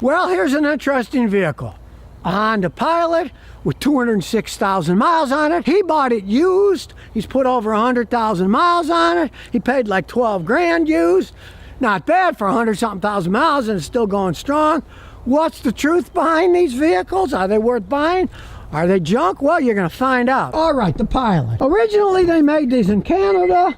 Well, here's an interesting vehicle. A Honda Pilot with 206,000 miles on it. He bought it used. He's put over 100,000 miles on it. He paid like 12 grand used. Not bad for 100-something thousand miles, and it's still going strong. What's the truth behind these vehicles? Are they worth buying? Are they junk? Well, you're going to find out. All right, the Pilot. Originally, they made these in Canada,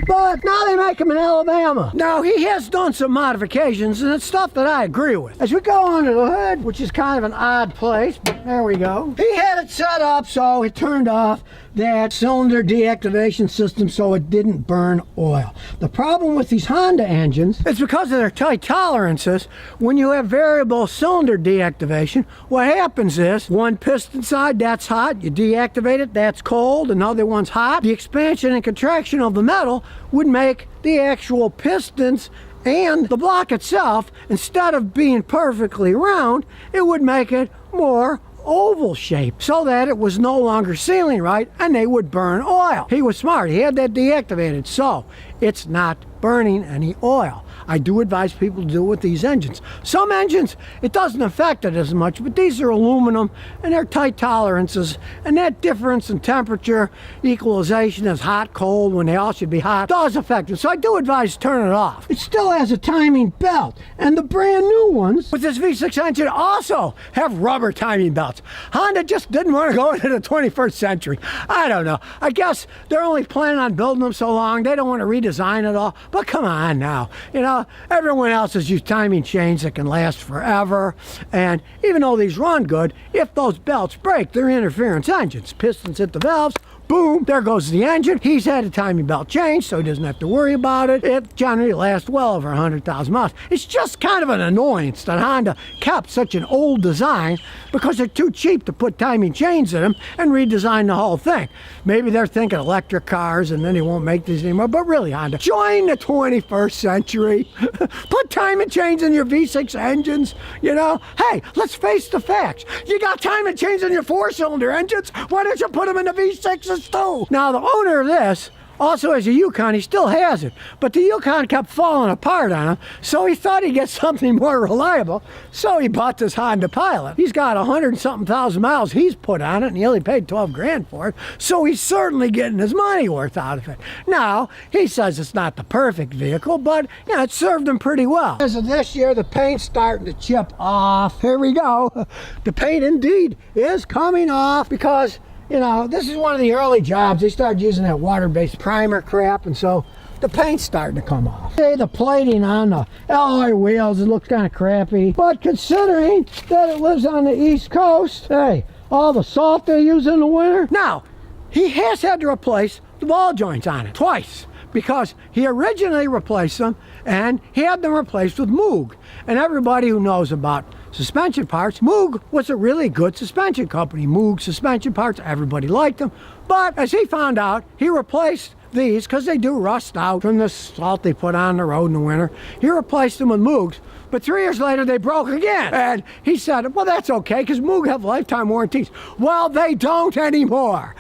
but now they make them in Alabama. Now, he has done some modifications, and it's stuff that I agree with. As we go under the hood, which is kind of an odd place, but there we go. He had it set up so it turned off that cylinder deactivation system so it didn't burn oil. The problem with these Honda engines is because of their tight tolerances. When you have variable cylinder deactivation, what happens is one piston side, that's hot, you deactivate it, that's cold, another one's hot. The expansion and contraction of the metal would make the actual pistons and the block itself, instead of being perfectly round, it would make it more oval shape so that it was no longer sealing right and they would burn oil. He was smart. He had that deactivated, so it's not burning any oil. I do advise people to do it with these engines. Some engines, it doesn't affect it as much, but these are aluminum and they're tight tolerances, and that difference in temperature equalization is hot, cold, when they all should be hot, does affect it. So I do advise turn it off. It still has a timing belt, and the brand new ones with this V6 engine also have rubber timing belts. Honda just didn't want to go into the 21st century. I don't know. I guess they're only planning on building them so long, they don't want to redesign it all. But come on now, you know, everyone else has used timing chains that can last forever, and even though these run good, if those belts break, they're interference engines. Pistons hit the valves, boom, there goes the engine. He's had a timing belt change, so he doesn't have to worry about it. It generally lasts well over 100,000 miles. It's just kind of an annoyance that Honda kept such an old design because they're too cheap to put timing chains in them and redesign the whole thing. Maybe they're thinking electric cars and then they won't make these anymore, but really, Honda, join the 21st century. Put timing chains in your V6 engines, you know? Hey, let's face the facts. You got timing chains in your 4-cylinder engines, why don't you put them in the V6s too? Now, the owner of this also has a Yukon. He still has it, but the Yukon kept falling apart on him, so he thought he'd get something more reliable, so he bought this Honda Pilot. He's got 100-something thousand miles he's put on it, and he only paid 12 grand for it, so he's certainly getting his money worth out of it. Now, he says it's not the perfect vehicle, but yeah, it served him pretty well. As of this year, the paint's starting to chip off. Here we go. The paint indeed is coming off because, you know, this is one of the early jobs. They started using that water-based primer crap, and so the paint's starting to come off. Hey, the plating on the alloy wheels, it looks kind of crappy. But considering that it lives on the East Coast, hey, all the salt they use in the winter. Now, he has had to replace the ball joints on it twice, because he originally replaced them, and he had them replaced with Moog. And everybody who knows about suspension parts, Moog was a really good suspension company. Moog suspension parts, everybody liked them. But as he found out, he replaced these, because they do rust out from the salt they put on the road in the winter. He replaced them with Moogs, but 3 years later they broke again. And he said, well, that's okay, because Moog have lifetime warranties. Well, they don't anymore.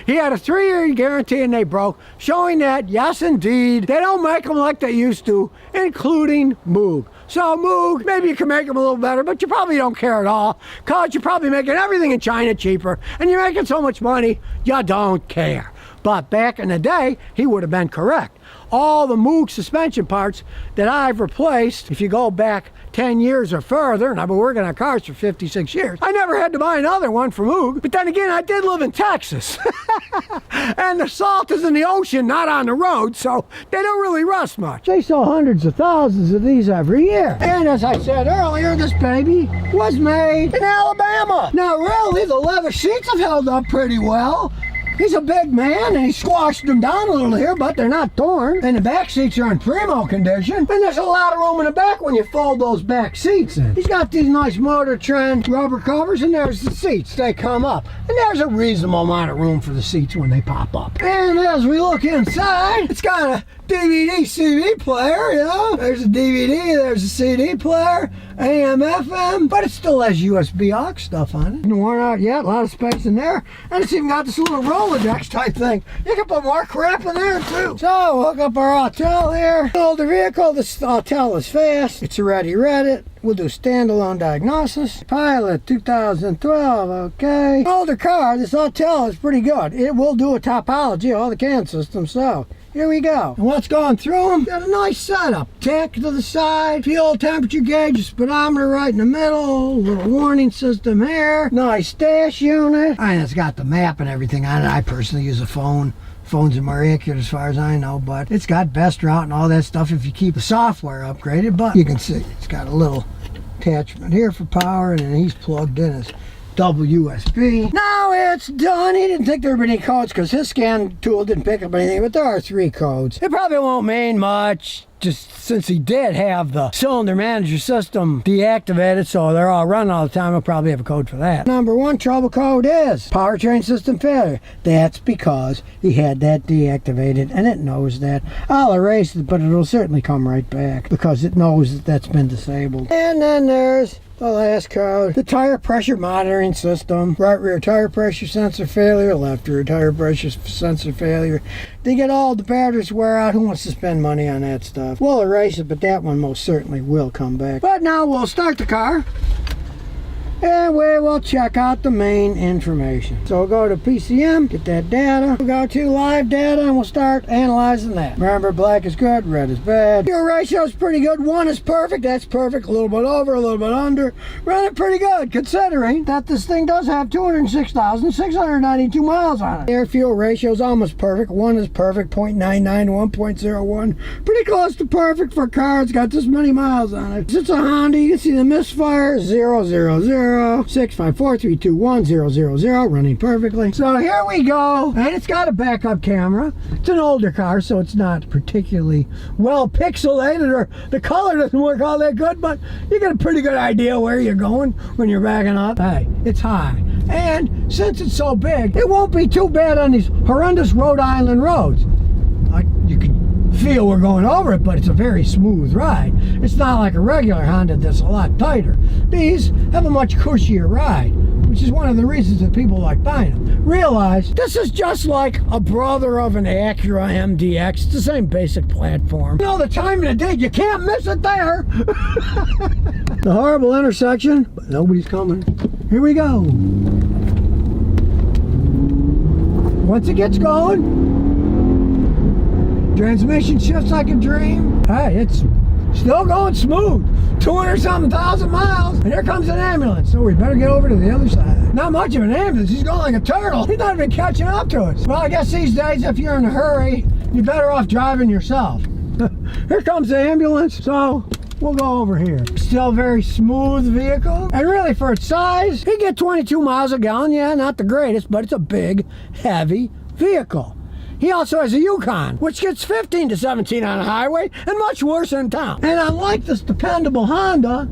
He had a 3-year guarantee and they broke, showing that, yes, indeed, they don't make them like they used to, including Moog. So Moog, maybe you can make them a little better, but you probably don't care at all, because you're probably making everything in China cheaper, and you're making so much money, you don't care. But back in the day, he would have been correct. All the Moog suspension parts that I've replaced, if you go back 10 years or further, and I've been working on cars for 56 years, I never had to buy another one from Moog. But then again, I did live in Texas. And the salt is in the ocean, not on the road, so they don't really rust much. They sell hundreds of thousands of these every year. And as I said earlier, this baby was made in Alabama. Now really, the leather seats have held up pretty well. He's a big man, and he squashed them down a little here, but they're not torn. And the back seats are in primo condition. And there's a lot of room in the back when you fold those back seats in. He's got these nice Motor Trend rubber covers, and there's the seats. They come up. And there's a reasonable amount of room for the seats when they pop up. And as we look inside, it's got a DVD CD player, you know. There's a DVD, there's a CD player, AM, FM, but it still has USB aux stuff on it. Hasn't worn out yet, a lot of space in there. And it's even got this little Rolodex type thing. You can put more crap in there too. So, we'll hook up our Autel here. Older vehicle, this Autel is fast. It's already read it. We'll do standalone diagnosis. Pilot 2012, okay. Older car, this Autel is pretty good. It will do a topology, all the CAN systems, so here we go. And what's going through them? Got a nice setup. Tach to the side, fuel temperature gauge, speedometer right in the middle, little warning system here, nice dash unit. And it's got the map and everything on it. I personally use a phone. Phones are more accurate as far as I know, but it's got best route and all that stuff if you keep the software upgraded. But you can see it's got a little attachment here for power, and then he's plugged in as double USB. Now it's done. He didn't think there were any codes because his scan tool didn't pick up anything, but there are 3 codes. It probably won't mean much, just since he did have the cylinder manager system deactivated, so they're all running all the time. He'll probably have a code for that. Number 1 trouble code is powertrain system failure. That's because he had that deactivated, and it knows that. I'll erase it, but it'll certainly come right back because it knows that that's been disabled. And then there's the last code, the tire pressure monitoring system. Right rear tire pressure sensor failure, left rear tire pressure sensor failure. They get all the batteries wear out. Who wants to spend money on that stuff? We'll erase it, but that one most certainly will come back. But now we'll start the car and we will check out the main information. So we'll go to PCM, get that data. We'll go to live data and we'll start analyzing that. Remember, black is good, red is bad. Fuel ratio is pretty good. 1 is perfect, that's perfect. A little bit over, a little bit under. Running pretty good considering that this thing does have 206,692 miles on it. Air fuel ratio is almost perfect. 1 is perfect, 0.99 to 1.01. Pretty close to perfect for a car. It's got this many miles on it. It's a Honda. You can see the misfire, 000. 654321000, running perfectly. So here we go, and it's got a backup camera. It's an older car, so it's not particularly well pixelated, or the color doesn't work all that good, but you get a pretty good idea where you're going when you're backing up. Hey, it's high, and since it's so big, it won't be too bad on these horrendous Rhode Island roads. Like, you could feel we're going over it, but it's a very smooth ride. It's not like a regular Honda that's a lot tighter. These have a much cushier ride, which is one of the reasons that people like buying them. Realize this is just like a brother of an Acura MDX. It's the same basic platform. You know the time of the day, you can't miss it there. The horrible intersection, but nobody's coming. Here we go. Once it gets going, transmission shifts like a dream. Hey, it's still going smooth. 200-something thousand miles. And here comes an ambulance. So we better get over to the other side. Not much of an ambulance. He's going like a turtle. He's not even catching up to us. Well, I guess these days, if you're in a hurry, you're better off driving yourself. Here comes the ambulance. So we'll go over here. Still a very smooth vehicle. And really, for its size, he get 22 miles a gallon. Yeah, not the greatest, but it's a big, heavy vehicle. He also has a Yukon, which gets 15 to 17 on a highway and much worse in town. And unlike this dependable Honda,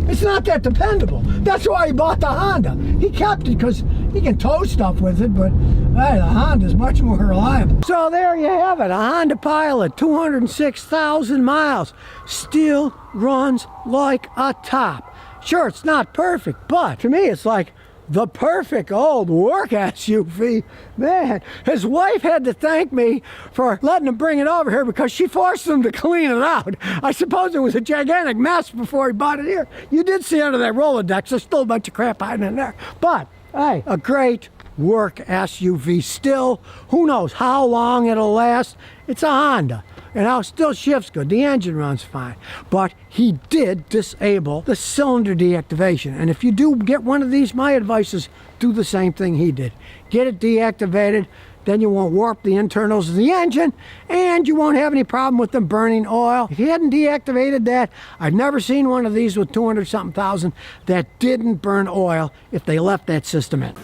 it's not that dependable. That's why he bought the Honda. He kept it because he can tow stuff with it, but hey, the Honda's much more reliable. So there you have it, a Honda Pilot, 206,000 miles. Still runs like a top. Sure, it's not perfect, but to me it's like the perfect old work SUV. Man, his wife had to thank me for letting him bring it over here because she forced him to clean it out. I suppose it was a gigantic mess before he bought it here. You did see under that Rolodex, there's still a bunch of crap hiding in there. But, hey, a great work SUV still. Who knows how long it'll last? It's a Honda. And now it still shifts good. The engine runs fine. But he did disable the cylinder deactivation. And if you do get one of these, my advice is do the same thing he did. Get it deactivated. Then you won't warp the internals of the engine, and you won't have any problem with them burning oil. If you hadn't deactivated that, I've never seen one of these with 200-something thousand that didn't burn oil if they left that system in.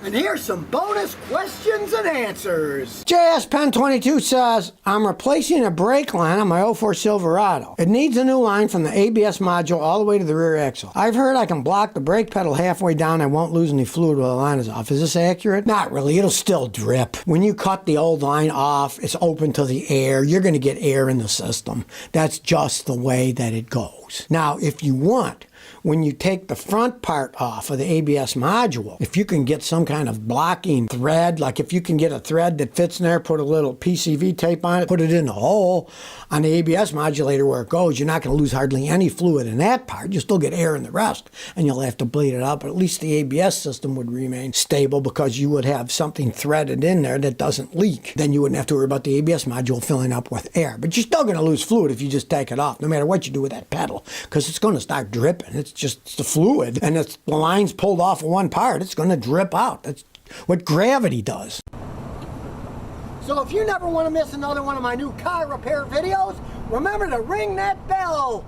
And here's some bonus questions and answers. JS Pen 22 says, I'm replacing a brake line on my 04 Silverado. It needs a new line from the ABS module all the way to the rear axle. I've heard I can block the brake pedal halfway down and won't lose any fluid while the line is off. Is this accurate? Not really. It'll still drip. When you cut the old line off, it's open to the air. You're going to get air in the system. That's just the way that it goes. Now, if you want when you take the front part off of the ABS module, if you can get some kind of blocking thread, like if you can get a thread that fits in there, put a little PCV tape on it, put it in the hole on the ABS modulator where it goes, you're not going to lose hardly any fluid in that part. You still get air in the rest, and you'll have to bleed it out, but at least the ABS system would remain stable because you would have something threaded in there that doesn't leak. Then you wouldn't have to worry about the ABS module filling up with air. But you're still going to lose fluid if you just take it off, no matter what you do with that pedal, because it's going to start dripping. It's just the fluid, and it's the line's pulled off of one part. It's going to drip out. That's what gravity does. So if you never want to miss another one of my new car repair videos, remember to ring that bell.